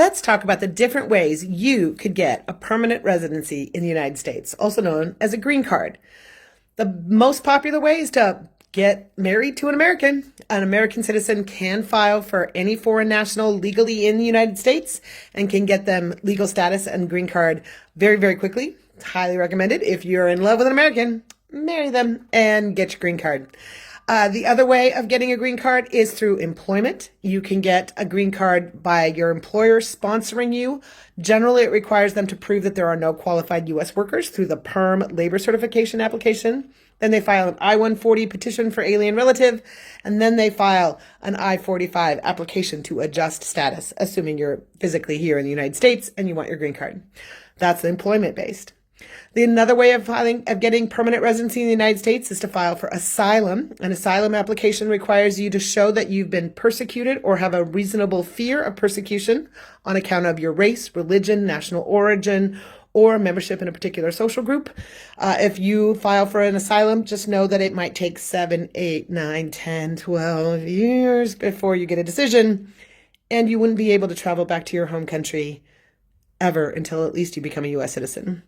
Let's talk about the different ways you could get a permanent residency in the United States, also known as a green card. The most popular way is to get married to an American. An American citizen can file for any foreign national legally in the United States and can get them legal status and green card very, very quickly. It's highly recommended. If you're in love with an American, marry them and get your green card. The other way of getting a green card is through employment. You can get a green card by your employer sponsoring you. Generally, it requires them to prove that there are no qualified U.S. workers through the PERM labor certification application. Then they file an I-140 petition for alien relative, and then they file an I-45 application to adjust status, assuming you're physically here in the United States and you want your green card. That's employment-based. Another way of getting permanent residency in the United States is to file for asylum. An asylum application requires you to show that you've been persecuted or have a reasonable fear of persecution on account of your race, religion, national origin, or membership in a particular social group. If you file for an asylum, just know that it might take 7, 8, 9, 10, 12 years before you get a decision, and you wouldn't be able to travel back to your home country ever until at least you become a U.S. citizen.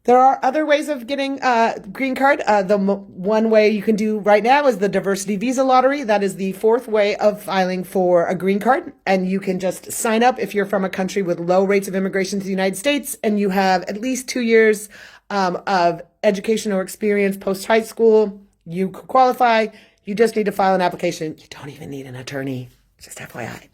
There are other ways of getting a green card. One way you can do right now is the diversity visa lottery. That is the fourth way of filing for a green card. And you can just sign up if you're from a country with low rates of immigration to the United States and you have at least 2 years of education or experience post high school. You could qualify. You just need to file an application. You don't even need an attorney. Just FYI.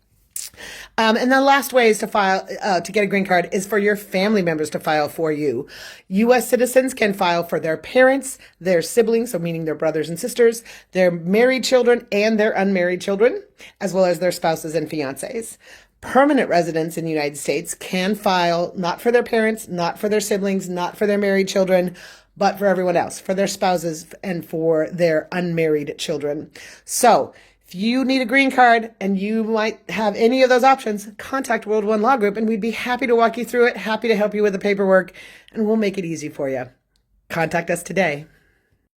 And the last way is to file to get a green card is for your family members to file for you. U.S. citizens can file for their parents, their siblings, so meaning their brothers and sisters, their married children and their unmarried children, as well as their spouses and fiancés. Permanent residents in the United States can file not for their parents, not for their siblings, not for their married children, but for everyone else, for their spouses and for their unmarried children. So if you need a green card and you might have any of those options, contact World One Law Group and we'd be happy to walk you through it, happy to help you with the paperwork, and we'll make it easy for you. Contact us today.